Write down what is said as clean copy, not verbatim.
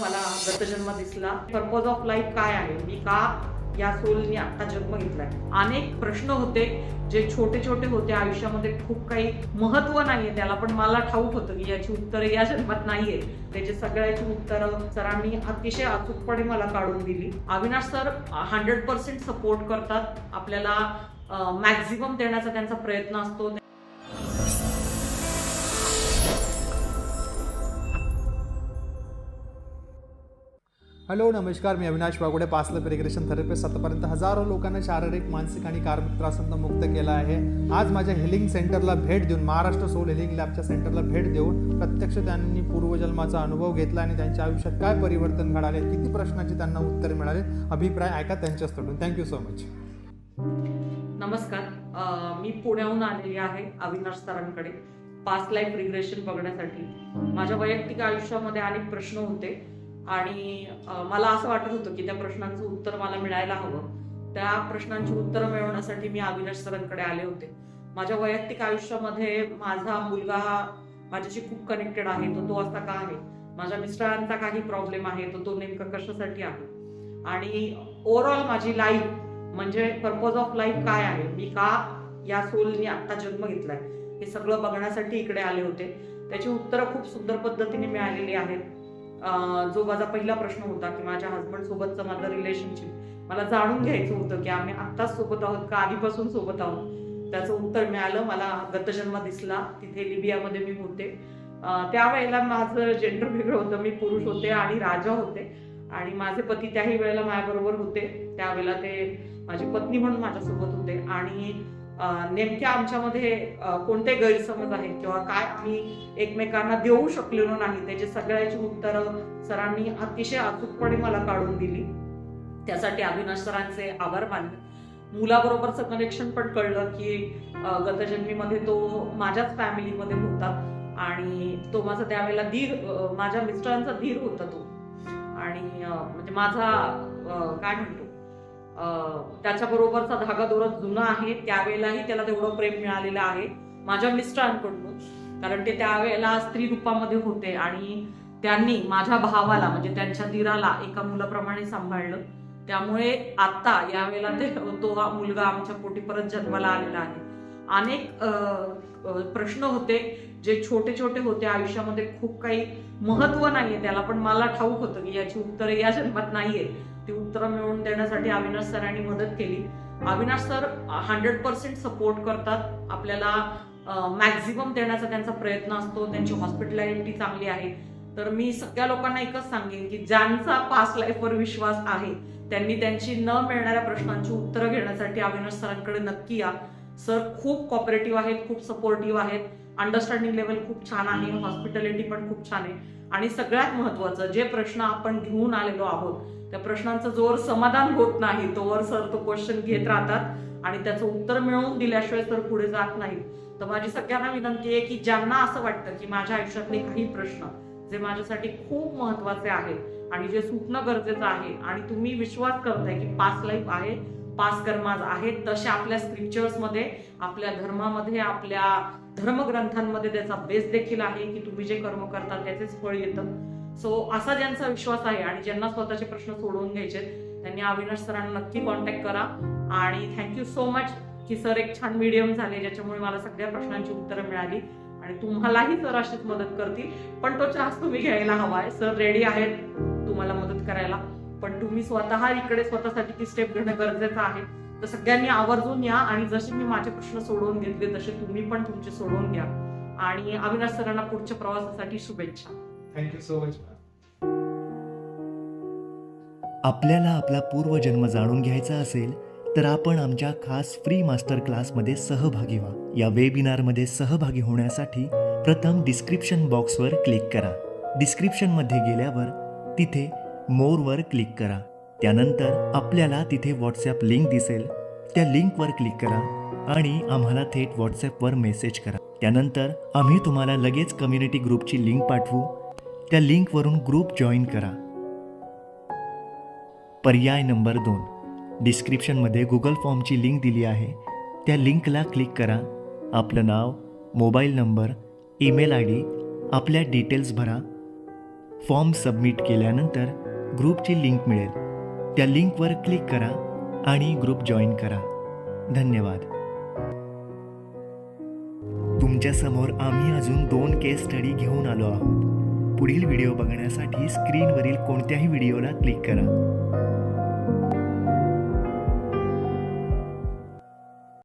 मला गतजन्म दिसला. Purpose of life काय आहे, मी का या सोलनी आता जन्म घेतलाय. अनेक प्रश्न होते जे छोटे छोटे होते आयुष्यामध्ये, खूप काही महत्व नाहीये त्याला, पण मला ठाऊक होतं की याची उत्तरं या जन्मात नाहीये. त्याची सगळ्याची उत्तरं सरांनी अतिशय अचूकपणे मला काढून दिली. अविनाश सर 100% सपोर्ट करतात आपल्याला, मॅक्झिमम देण्याचा त्यांचा प्रयत्न असतो. हॅलो नमस्कार, मी Avinash Wagude, past life regression therapist. आतापर्यंत हजारो लोकांना शारीरिक, मानसिक आणि कार्मिक त्रासांतून मुक्त केला आहे. आज माझ्या हिलिंग सेंटरला भेट देऊन, महाराष्ट्र सोल हिलिंग लॅबच्या सेंटरला भेट देऊन प्रत्यक्ष त्यांनी पूर्वजन्माचा अनुभव घेतला आणि त्यांच्या आयुष्यात काय परिवर्तन घडाले, किती प्रश्नांची त्यांना उत्तरे मिळाले, अभिप्राय ऐका त्यांच्याच तोडून. Thank you so much. नमस्कार, मी पुण्याहून आलेली आहे अविनाश सरांकडे पास्ट लाईफ रिग्रेशन बघण्यासाठी. माझ्या वैयक्तिक आयुष्यामध्ये अनेक प्रश्न होते आणि मला असं वाटत होतं की त्या प्रश्नांचं उत्तर मला मिळायला हवं. त्या प्रश्नांची उत्तरं मिळवण्यासाठी मी अविनाश सरांकडे आले होते. माझ्या वैयक्तिक आयुष्यामध्ये माझा मुलगा माझ्याशी खूप कनेक्टेड आहे, तो असा का आहे, माझ्या मिस्टरांचा काही प्रॉब्लेम आहे, तो नेमका कशासाठी आहे, आणि ओव्हरऑल माझी लाईफ म्हणजे पर्पज ऑफ लाईफ काय आहे, मी का या सोलनी आता जन्म घेतलाय, हे सगळं बघण्यासाठी इकडे आले होते. त्याची उत्तरं खूप सुंदर पद्धतीने मिळालेली आहेत. जो माझा पहिला प्रश्न होता की माझ्या हजबंड सोबतचं माझं रिलेशनशिप, मला जाणून घ्यायचं होतं की आम्ही आत्ताच सोबत आहोत का आधीपासून सोबत आहोत, त्याचं उत्तर मिळालं. मला गतजन्म दिसला, तिथे लिबियामध्ये मी होते. त्यावेळेला माझं जेंडर वेगळं होतं, मी पुरुष होते आणि राजा होते, आणि माझे पती त्याही वेळेला माझ्याबरोबर होते. त्यावेळेला ते माझी पत्नी म्हणून माझ्यासोबत होते, आणि नेमक्या आमच्यामध्ये कोणते गैरसमज आहेत किंवा काय आम्ही एकमेकांना देऊ शकलेलो नाही, त्याची सगळ्याची उत्तरं सरांनी अतिशय अचूकपणे मला काढून दिली. त्यासाठी अविनाश सरांचे आभार मानले. मुलाबरोबरचं कनेक्शन पण कळलं की गतजन्मीमध्ये तो माझ्याच फॅमिलीमध्ये होता, आणि तो माझा त्यावेळेला धीर, माझ्या मिस्टरांचा धीर होता तो, आणि म्हणजे माझा काय म्हणतो, त्याच्याबरोबरचा धागा दोरा जुना आहे. त्यावेळेलाही त्याला तेवढं प्रेम मिळालेलं आहे माझ्या मिस्टरांकडून, कारण ते त्यावेळेला स्त्री रूपामध्ये होते आणि त्यांनी माझ्या भावाला म्हणजे त्यांच्या दीराला एका मुलाप्रमाणे सांभाळलं. त्यामुळे आता यावेळेला तो हा मुलगा आमच्या पोटी परत जन्माला आलेला आहे. अनेक प्रश्न होते जे छोटे छोटे होते आयुष्यामध्ये, खूप काही महत्व नाहीये त्याला, पण मला ठाऊक होतं की याची उत्तरं या जन्मात नाहीये. ती उत्तरं मिळवून देण्यासाठी अविनाश सरांनी मदत केली. अविनाश सर 100% सपोर्ट करतात आपल्याला, मॅक्झिमम देण्याचा त्यांचा प्रयत्न असतो. त्यांची हॉस्पिटॅलिटी चांगली आहे. तर मी सगळ्या लोकांना एकच सांगेन की ज्यांचा पास्ट लाईफवर विश्वास आहे त्यांनी त्यांची न मिळणाऱ्या प्रश्नांची उत्तरं घेण्यासाठी अविनाश सरांकडे नक्की या. सर खूप कॉपरेटिव्ह आहेत, खूप सपोर्टिव्ह आहेत, अंडरस्टँडिंग लेवल खूप छान आहे, हॉस्पिटॅलिटी पण खूप छान आहे, आणि सगळ्यात महत्वाचं, जे प्रश्न आपण घेऊन आलेलो आहोत त्या प्रश्नांचं जोवर समाधान होत नाही तोवर सर तो क्वेश्चन घेत राहतात आणि त्याचं उत्तर मिळवून दिल्याशिवाय सर पुढे जात नाहीत. तर माझी सगळ्यांना विनंती आहे की ज्यांना असं वाटतं की माझ्या आयुष्यातले काही प्रश्न जे माझ्यासाठी खूप महत्वाचे आहेत आणि जे सुटणं गरजेचं आहे, आणि तुम्ही विश्वास करताय की पास्ट लाईफ आहे, पास्ट कर्माज आहेत, तसे आपल्या स्क्रिप्चर्समध्ये, आपल्या धर्मामध्ये, आपल्या धर्मग्रंथांमध्ये त्याचा बेस देखील आहे की तुम्ही जे कर्म करता त्याचेच फळ येतं. सो असा ज्यांचा विश्वास आहे आणि ज्यांना स्वतःचे प्रश्न सोडवून घ्यायचे त्यांनी अविनाश सरांना नक्की कॉन्टॅक्ट करा. आणि थँक्यू सो मच की सर एक छान मीडियम झाले ज्याच्यामुळे मला सगळ्या प्रश्नांची उत्तरं मिळाली, आणि तुम्हालाही सर अशीच मदत करतील. पण तो चान्स तुम्ही घ्यायला हवाय. सर रेडी आहेत तुम्हाला मदत करायला, पण तुम्ही स्वतः इकडे स्वतःसाठी ती स्टेप घेणं गरजेचं आहे. तर सगळ्यांनी आवर्जून या, आणि जसे मी माझे प्रश्न सोडवून घेतले तसे तुम्ही पण तुमचे सोडवून घ्या. आणि अविनाश सरांना पुढच्या प्रवासासाठी शुभेच्छा. Thank you so much. आपल्याला आपला पूर्वजन्म जाणून घ्यायचा असेल तर आपण आमच्या खास फ्री मास्टर क्लासमध्ये सहभागी व्हा. या वेबिनारमध्ये सहभागी होण्यासाठी प्रथम डिस्क्रिप्शन बॉक्सवर क्लिक करा. डिस्क्रिप्शनमध्ये गेल्यावर तिथे मोरवर क्लिक करा. त्यानंतर आपल्याला तिथे व्हॉट्सॲप लिंक दिसेल, त्या लिंकवर क्लिक करा आणि आम्हाला थेट व्हॉट्सॲपवर मेसेज करा. त्यानंतर आम्ही तुम्हाला लगेच कम्युनिटी ग्रुपची लिंक पाठवू. त्या लिंकवरून ग्रुप जॉईन करा. पर्याय नंबर 2, डिस्क्रिप्शनमध्ये गुगल फॉर्मची लिंक दिली आहे, त्या लिंकला क्लिक करा. आपलं नाव, मोबाईल नंबर, ईमेल ID, आपल्या डिटेल्स भरा. फॉर्म सबमिट केल्यानंतर ग्रुपची लिंक मिळेल. त्या लिंकवर क्लिक करा आणि ग्रुप जॉईन करा. धन्यवाद. तुमच्यासमोर आम्ही अजून 2 केस स्टडी घेऊन आलो आहोत. पुढील व्हिडिओ बघण्यासाठी स्क्रीनवरील कोणत्याही व्हिडिओला क्लिक करा.